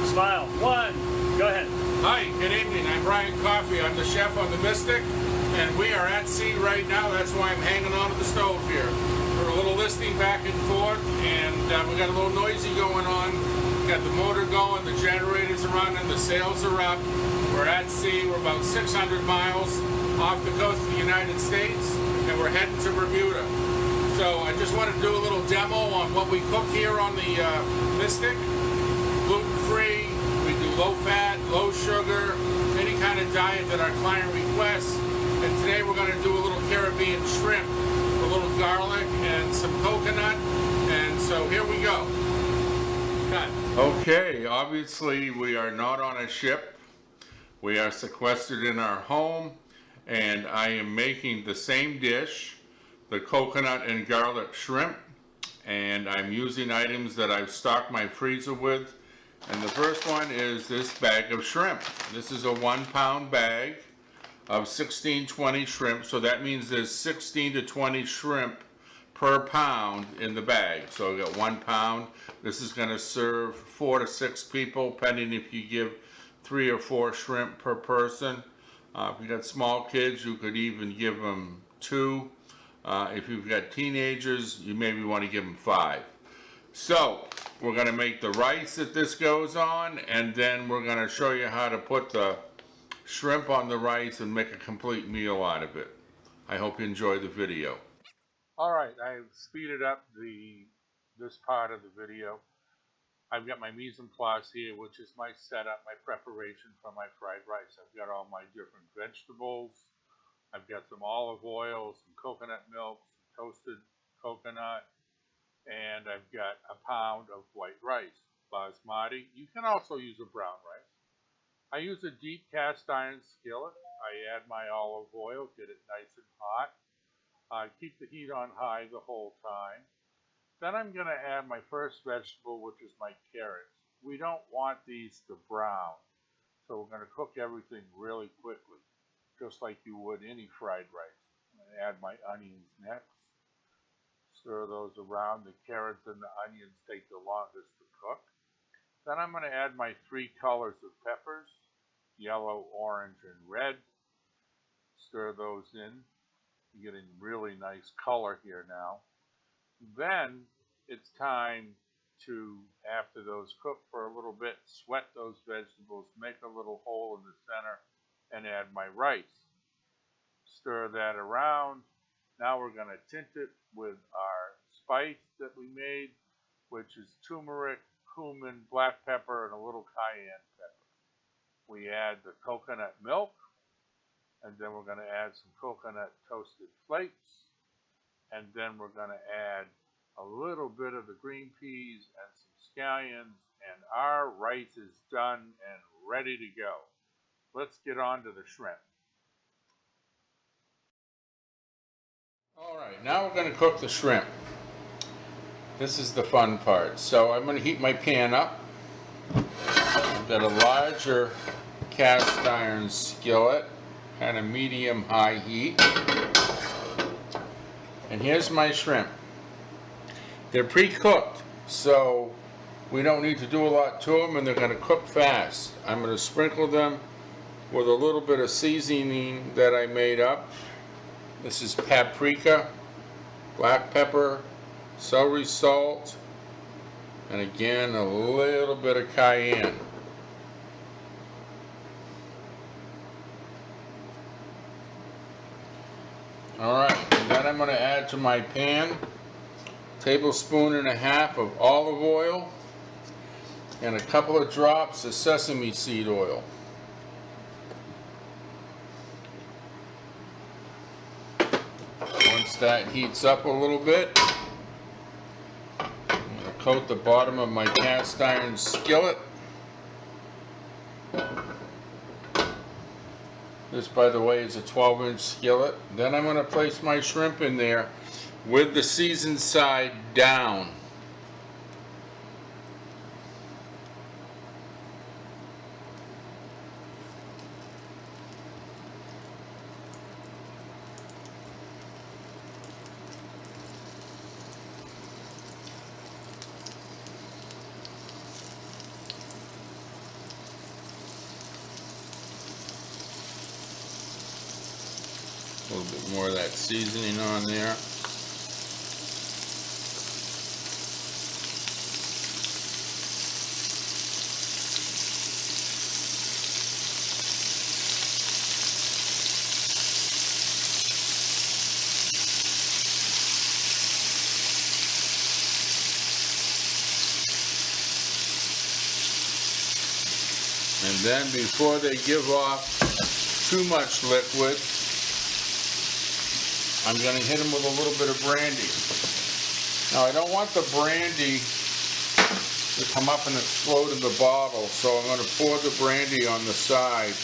smile. 1, go ahead. Hi, good evening. I'm Brian Coffey. I'm the chef on the Mystic, and we are at sea right now. That's why I'm hanging onto the stove here. We're a little listing back and forth, and we got a little noisy going on. We got the motor going, the generators are running, the sails are up. We're at sea. We're about 600 miles off the coast of the United States, and we're heading to Bermuda. So I just want to do a little demo on what we cook here on the Mystic. Gluten-free, we do low-fat, low sugar, any kind of diet that our client requests. And today we're going to do a little Caribbean shrimp, a little garlic and some coconut. And so here we go. Cut. Okay, obviously we are not on a ship. We are sequestered in our home, and I am making the same dish, the coconut and garlic shrimp, and I'm using items that I've stocked my freezer with. And the first one is this bag of shrimp. This is a 1-pound bag of 16-20 shrimp, so that means there's 16 to 20 shrimp per pound in the bag. So we got 1 pound. This is going to serve 4 to 6 people, depending if you give 3 or 4 shrimp per person. If you got small kids, you could even give them 2. If you've got teenagers, you maybe want to give them 5. So we're going to make the rice that this goes on, and then we're going to show you how to put the shrimp on the rice and make a complete meal out of it. I hope you enjoy the video. Alright, I've speeded up this part of the video. I've got my mise en place here, which is my setup, my preparation for my fried rice. I've got all my different vegetables. I've got some olive oil, some coconut milk, some toasted coconut, and I've got a pound of white rice, basmati. You can also use a brown rice. I use a deep cast iron skillet. I add my olive oil, get it nice and hot. I keep the heat on high the whole time. Then I'm going to add my first vegetable, which is my carrots. We don't want these to brown, so we're going to cook everything really quickly, just like you would any fried rice. I'm going to add my onions next. Stir those around. The carrots and the onions take the longest to cook. Then I'm going to add my 3 colors of peppers, yellow, orange, and red. Stir those in. You're getting really nice color here now. Then it's time to, after those cook for a little bit, sweat those vegetables, make a little hole in the center, and add my rice. Stir that around. Now we're going to tint it with our spice that we made, which is turmeric, cumin, black pepper, and a little cayenne pepper. We add the coconut milk, and then we're going to add some coconut toasted flakes, and then we're going to add a little bit of the green peas and some scallions, and our rice is done and ready to go. Let's get on to the shrimp. Alright, now we're going to cook the shrimp. This is the fun part. So I'm going to heat my pan up. I've got a larger cast iron skillet, kind of medium-high heat. And here's my shrimp. They're pre-cooked, so we don't need to do a lot to them, and they're going to cook fast. I'm going to sprinkle them with a little bit of seasoning that I made up. This is paprika, black pepper, celery salt, and again a little bit of cayenne. Alright, and then I'm going to add to my pan a 1.5 tablespoons of olive oil and a couple of drops of sesame seed oil. Once that heats up a little bit, I'm going to coat the bottom of my cast iron skillet. This, by the way, is a 12-inch skillet. Then I'm going to place my shrimp in there with the seasoned side down. A little bit more of that seasoning on there. And then before they give off too much liquid, I'm going to hit them with a little bit of brandy. Now I don't want the brandy to come up and explode in the bottle, so I'm going to pour the brandy on the side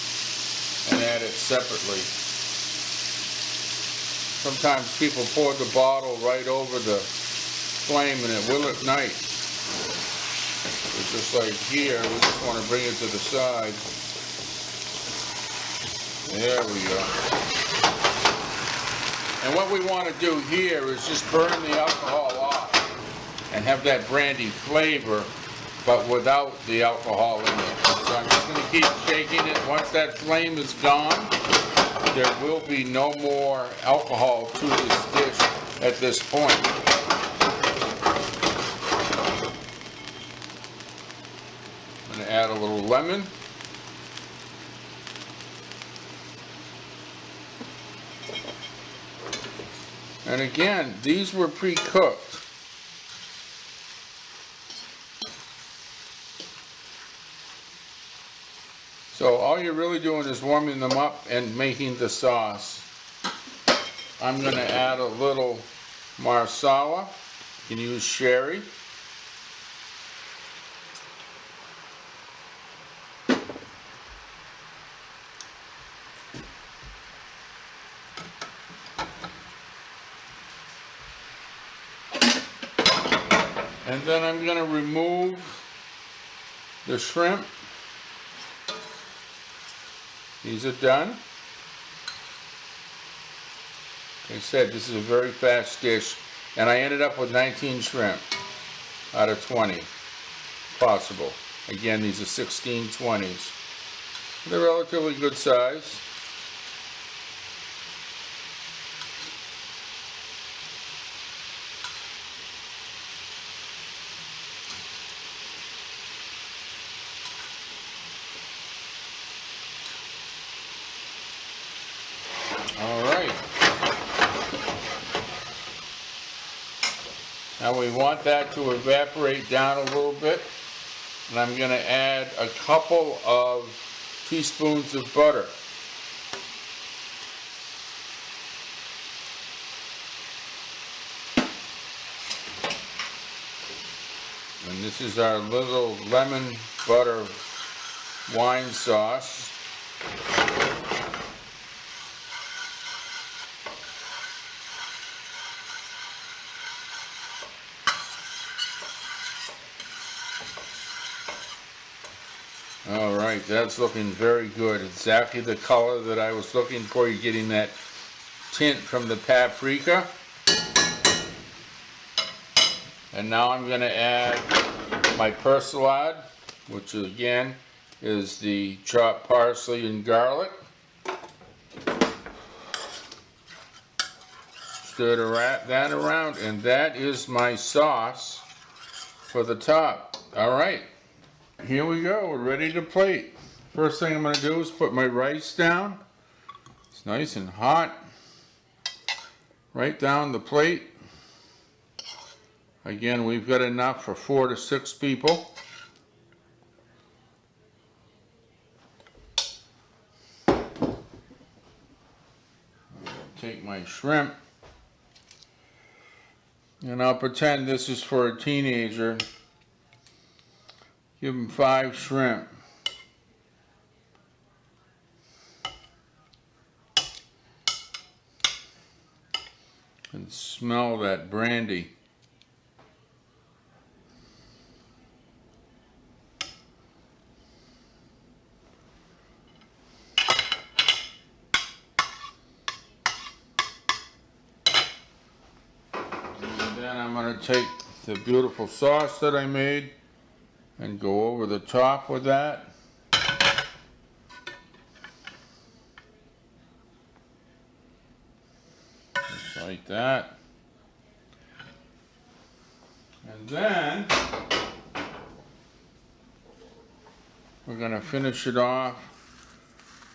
and add it separately. Sometimes people pour the bottle right over the flame and it will ignite. It's just like here, we just want to bring it to the side. There we go. And what we want to do here is just burn the alcohol off and have that brandy flavor, but without the alcohol in it. So I'm just going to keep shaking it. Once that flame is gone, there will be no more alcohol to this dish at this point. I'm going to add a little lemon. And again, these were pre-cooked. So all you're really doing is warming them up and making the sauce. I'm going to add a little marsala. You can use sherry. And then I'm going to remove the shrimp. These are done. Like I said, this is a very fast dish, and I ended up with 19 shrimp out of 20 possible. Again, these are 16/20s. They're relatively good size. All right. Now we want that to evaporate down a little bit, and I'm going to add a couple of teaspoons of butter. And this is our little lemon butter wine sauce. All right, that's looking very good. Exactly the color that I was looking for. You're getting that tint from the paprika. And now I'm going to add my persillade, which again is the chopped parsley and garlic. Stir that around, and that is my sauce for the top. All right. Here we go, we're ready to plate. First thing I'm going to do is put my rice down. It's nice and hot. Right down the plate. Again, we've got enough for 4 to 6 people. I'll take my shrimp, and I'll pretend this is for a teenager. Give him 5 shrimp. And smell that brandy. And then I'm going to take the beautiful sauce that I made and go over the top with that. like that. And then we're going to finish it off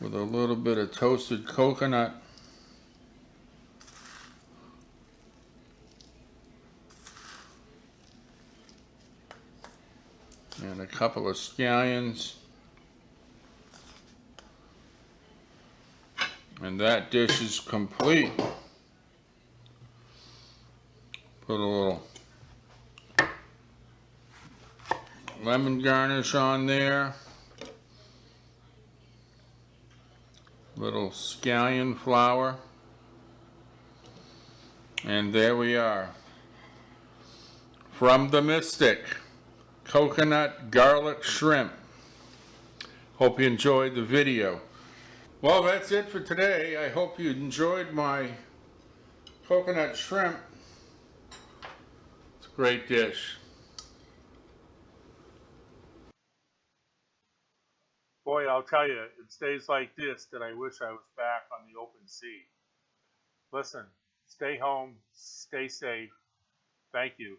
with a little bit of toasted coconut. And a couple of scallions. And that dish is complete. Put a little lemon garnish on there. Little scallion flour. And there we are. From the Mystic, coconut garlic shrimp. Hope you enjoyed the video. Well, that's it for today. I hope you enjoyed my coconut shrimp. It's a great dish. Boy, I'll tell you, it's days like this that I wish I was back on the open sea. Listen, stay home, stay safe. Thank you.